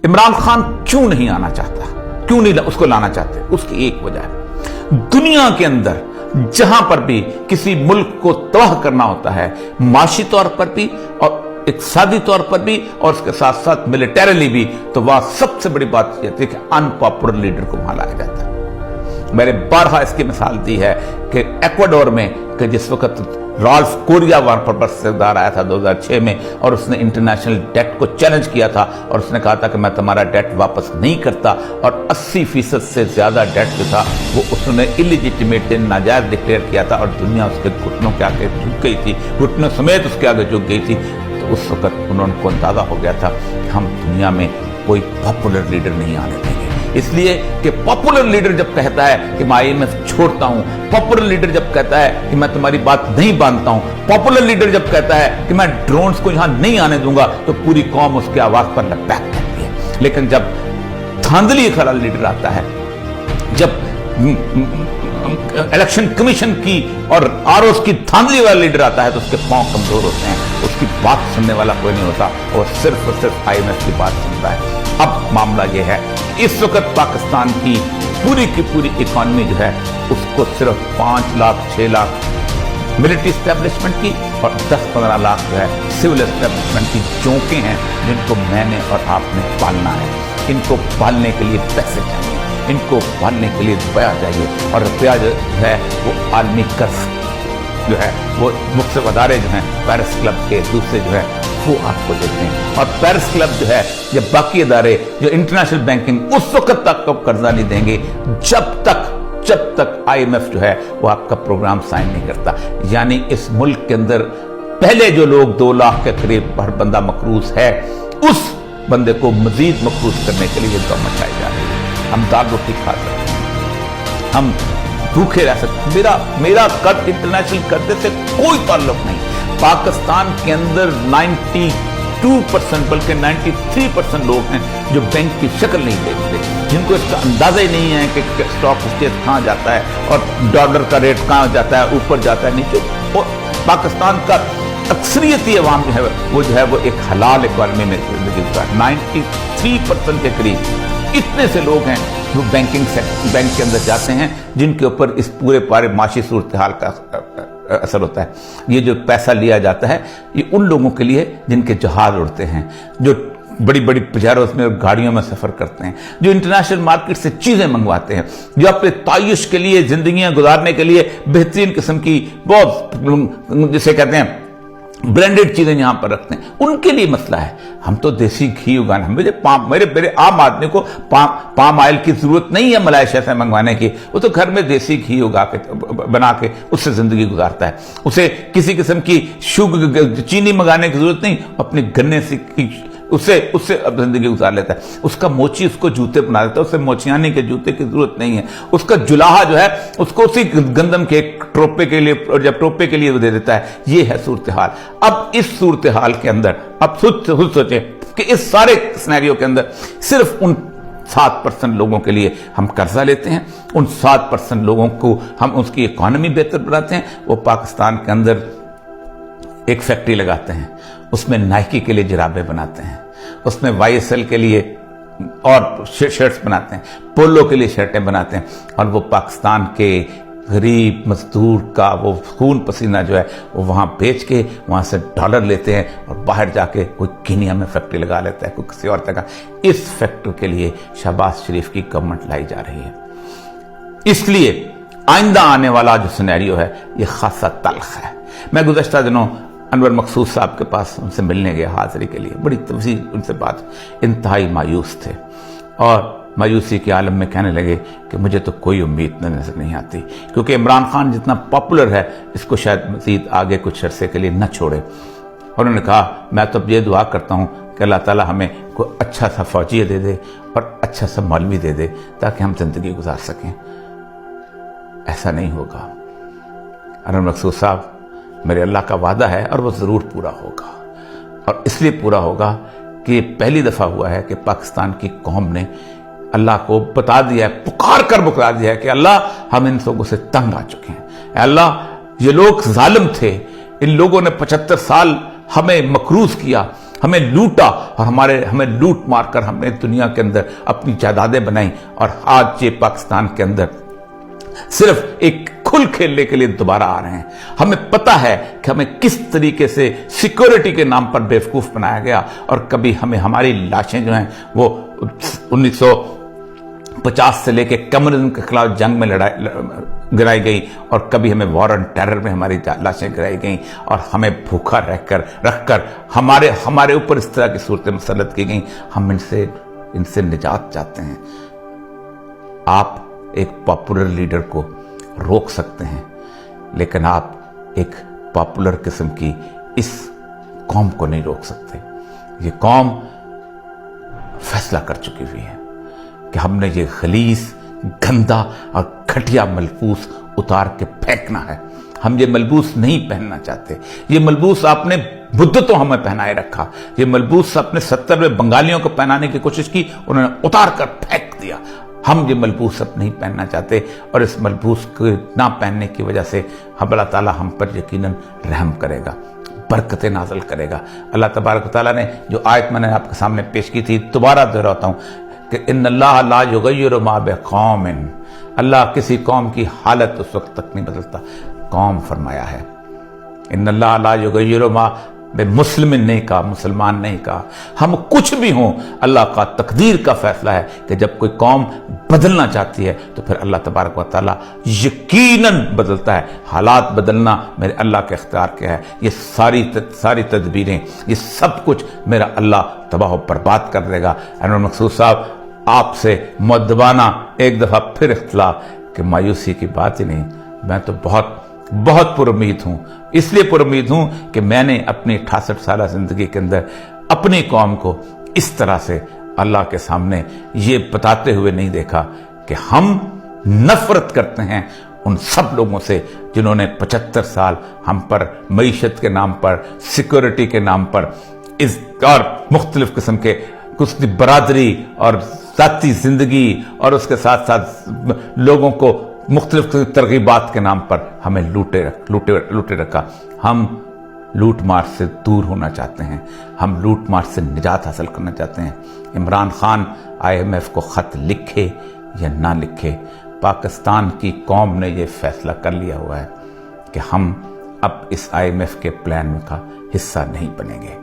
इमरान खान क्यों नहीं आना चाहता, क्यों नहीं उसको लाना चाहते? उसकी एक वजह है, दुनिया के अंदर जहां पर भी किसी मुल्क को तबाह करना होता है, माशी तौर पर भी और इक़्तिसादी तौर पर भी और उसके साथ साथ मिलिटरीली भी, तो वह सबसे बड़ी बात यह थी कि अनपॉपुलर लीडर को वहां लाया जाता है। मैंने बारहा इसकी मिसाल दी है कि एक्वाडोर में कि जिस वक्त राल्फ कोरिया वहां पर बरसदार आया था 2006 में, और उसने इंटरनेशनल डेट को चैलेंज किया था और उसने कहा था कि मैं तुम्हारा डेट वापस नहीं करता, और 80% से ज्यादा डेट जो था वो उसने इलिजिटिमेट नाजायज डिक्लेयर किया था, और दुनिया उसके घुटनों के आगे झुक गई थी, घुटनों समेत उसके आगे झुक गई थी। तो उस वक्त उनको अंदाजा हो गया था कि हम दुनिया में कोई पॉपुलर लीडर नहीं आने देंगे, इसलिए कि पॉपुलर लीडर जब कहता है कि मैं IMF छोड़ता हूं, पॉपुलर लीडर जब कहता है कि मैं तुम्हारी बात नहीं बांधता हूं, पॉपुलर लीडर जब कहता है कि मैं ड्रोन्स को यहां नहीं आने दूंगा, तो पूरी कौम उसके आवाज पर लपैक करती है। लेकिन जब धांधली वाला लीडर आता है, जब इलेक्शन कमीशन की और ROs की धांधली वाला लीडर आता है, तो उसके पांव कमजोर होते हैं, उसकी बात सुनने वाला कोई नहीं होता, और सिर्फ IMF की बात सुनता है। अब मामला यह है, इस वक्त पाकिस्तान की पूरी इकॉनमी जो है उसको सिर्फ 5 लाख 6 लाख मिलिट्री एस्टेब्लिशमेंट की और 10-15 लाख जो है सिविल एस्टेब्लिशमेंट की चौंके हैं, जिनको मैंने और आपने पालना है। इनको पालने के लिए पैसे चाहिए, इनको पालने के लिए रुपया चाहिए, और रुपया जो है वो आलमी कर्ज जो है वो मुख्य अदारे जो हैं पेरिस क्लब के दूसरे जो है वो आपको देते हैं, और पेरिस क्लब जो है या बाकी अदारे जो इंटरनेशनल बैंकिंग उस वक्त तक आपको कर्जा नहीं देंगे जब तक IMF जो है वो आपका प्रोग्राम साइन नहीं करता। यानी इस मुल्क के अंदर पहले जो लोग 2 लाख के करीब हर बंदा मकरूज है, उस बंदे को मजीद मकरूज करने के लिए दम मचाई जा रही है। हम दाल रोटी खा सकते हैं, हम भूखे रह सकते, मेरा कर्ज इंटरनेशनल कर्जे से कोई ताल्लुक नहीं। पाकिस्तान के अंदर 92% बल्कि 93% लोग हैं जो बैंक की शक्ल नहीं देखते, जिनको इसका अंदाजा ही नहीं है कि स्टॉक एक्सचेंज कहाँ जाता है और डॉलर का रेट कहाँ जाता है, ऊपर जाता है नीचे। और पाकिस्तान का अक्सरियती अवाम जो है वो एक हलाल इकॉनमी में जिंदगी गुजार, 93% के करीब इतने से लोग हैं जो बैंक के अंदर जाते हैं, जिनके ऊपर इस पूरे माशी सूरत हाल का असर होता है। ये जो पैसा लिया जाता है ये उन लोगों के लिए जिनके जहाज उड़ते हैं, जो बड़ी बड़ी पजारों में गाड़ियों में सफर करते हैं, जो इंटरनेशनल मार्केट से चीजें मंगवाते हैं, जो अपने तायुश के लिए जिंदगियां गुजारने के लिए बेहतरीन किस्म की बहुत जिसे कहते हैं ब्रांडेड चीजें यहां पर रखते हैं, उनके लिए मसला है। हम तो देसी घी उगाना, मेरे आम आदमी को पाम ऑयल की जरूरत नहीं है मलेशिया से मंगवाने की, वो तो घर में देसी घी उगा के बना के उससे जिंदगी गुजारता है। उसे किसी किस्म की चीनी मंगाने की जरूरत नहीं, अपने गन्ने से उससे अब जिंदगी गुजार लेता है। उसका मोची उसको जूते बना देता है, उसे मोचियानी के जूते की जरूरत नहीं है। उसका जुलाहा जो है उसको उसी गंदम के टोपे के लिए और जब टोपे के लिए वो दे देता है। ये है सूरत हाल। अब इस सूरत हाल के अंदर अब खुद सोचें कि इस सारे सिनेरियो के अंदर सिर्फ उन 7% लोगों के लिए हम कर्जा लेते हैं, उन 7% लोगों को हम उसकी इकॉनमी बेहतर बनाते हैं। वो पाकिस्तान के अंदर एक फैक्ट्री लगाते हैं, उसमें नाइकी के लिए जराबें बनाते हैं, उसमें YSL के लिए और शर्ट्स बनाते हैं, पोलो के लिए शर्टें बनाते हैं, और वो पाकिस्तान के गरीब मजदूर का वो खून पसीना जो है वो वहाँ बेच के वहाँ से डॉलर लेते हैं और बाहर जाके कोई कीनिया में फैक्ट्री लगा लेता है, कोई किसी और जगह। इस फैक्ट्री के लिए शहबाज शरीफ की गवर्नमेंट लाई जा रही है। इसलिए आइंदा आने वाला जो सिनेरियो है ये खासा तल्ख है। मैं गुज़श्ता दिनों अनवर मकसूद साहब के पास उनसे मिलने गया हाजिरी के लिए, बड़ी तफसील उनसे बात, इंतहाई मायूस थे और मायूसी के आलम में कहने लगे कि मुझे तो कोई उम्मीद नजर नहीं आती, क्योंकि इमरान खान जितना पॉपुलर है इसको शायद मजीद आगे कुछ अरसे के लिए न छोड़े। और उन्होंने कहा मैं तो अब ये दुआ करता हूँ कि अल्लाह ताला हमें कोई अच्छा सा फौजी दे दे और अच्छा सा मौलवी दे दे ताकि हम जिंदगी गुजार सकें। ऐसा नहीं होगा। अनवर मकसूद साहब, मेरे अल्लाह का वादा है और वो ज़रूर पूरा होगा, और इसलिए पूरा होगा कि पहली दफ़ा हुआ है कि पाकिस्तान की कौम ने अल्लाह को बता दिया है, पुकार कर बता दिया है कि अल्लाह हम इन लोगों से तंग आ चुके हैं। अल्लाह ये लोग जालिम थे, इन लोगों ने 75 साल हमें मकरूज किया, ہمیں لوٹا اور ہمیں لوٹ مار کر ہم نے دنیا کے اندر اپنی جائیدادیں بنائی، اور آج یہ پاکستان کے اندر صرف ایک کھل کھیلنے کے لیے دوبارہ آ رہے ہیں۔ ہمیں پتا ہے کہ ہمیں کس طریقے سے سیکورٹی کے نام پر بیوقوف بنایا گیا، اور کبھی ہمیں ہماری لاشیں جو ہیں وہ 1950 سے لے کے کمیونزم کے خلاف جنگ میں گرائی گئی، اور کبھی ہمیں وار آن ٹیرر میں ہماری لاشیں گرائی گئیں، اور ہمیں بھوکا رکھ کر ہمارے اوپر اس طرح کی صورتیں مسلط کی گئیں۔ ہم ان سے نجات چاہتے ہیں۔ آپ ایک پاپولر لیڈر کو روک سکتے ہیں، لیکن آپ ایک پاپولر قسم کی اس قوم کو نہیں روک سکتے۔ یہ قوم فیصلہ کر چکی ہوئی ہے کہ ہم نے یہ غلیظ، گندا اور گھٹیا ملبوس اتار کے پھینکنا ہے۔ ہم یہ ملبوس نہیں پہننا چاہتے۔ یہ ملبوس آپ نے مدتوں ہمیں پہنائے رکھا، یہ ملبوس اپنے 70 میں بنگالیوں کو پہنانے کی کوشش کی، انہوں نے اتار کر پھینک دیا۔ ہم یہ ملبوس اب نہیں پہننا چاہتے، اور اس ملبوس کو نہ پہننے کی وجہ سے اللہ تعالیٰ ہم پر یقیناً رحم کرے گا، برکتیں نازل کرے گا۔ اللہ تبارک و تعالیٰ نے جو آیت میں نے آپ کے سامنے پیش کی تھی، دوبارہ دہراتا ہوں کہ ان اللہ لا یغیر ما بقوم، اللہ کسی قوم کی حالت اس وقت تک نہیں بدلتا۔ قوم فرمایا ہے، ان اللہ لا یغیر ما مسلم نہیں کہا، مسلمان نہیں کہا۔ ہم کچھ بھی ہوں، اللہ کا تقدیر کا فیصلہ ہے کہ جب کوئی قوم بدلنا چاہتی ہے تو پھر اللہ تبارک و تعالیٰ یقیناً بدلتا ہے۔ حالات بدلنا میرے اللہ کے اختیار کے ہے۔ یہ ساری تدبیریں، یہ سب کچھ میرا اللہ تباہ و برباد کر دے گا۔ انور مقصود صاحب، آپ سے مؤدبانہ ایک دفعہ پھر اختلاف کہ مایوسی کی بات ہی نہیں۔ میں تو بہت پر امید ہوں، اس لیے پر امید ہوں کہ میں نے اپنی 68 سالہ زندگی کے اندر اپنی قوم کو اس طرح سے اللہ کے سامنے یہ بتاتے ہوئے نہیں دیکھا کہ ہم نفرت کرتے ہیں ان سب لوگوں سے جنہوں نے 75 سال ہم پر معیشت کے نام پر، سیکورٹی کے نام پر، اور مختلف قسم کے کچھ برادری اور ذاتی زندگی، اور اس کے ساتھ ساتھ لوگوں کو مختلف ترغیبات کے نام پر ہمیں لوٹے رکھا۔ ہم لوٹ مار سے دور ہونا چاہتے ہیں، ہم لوٹ مار سے نجات حاصل کرنا چاہتے ہیں۔ عمران خان IMF کو خط لکھے یا نہ لکھے، پاکستان کی قوم نے یہ فیصلہ کر لیا ہوا ہے کہ ہم اب اس IMF کے پلان کا حصہ نہیں بنیں گے۔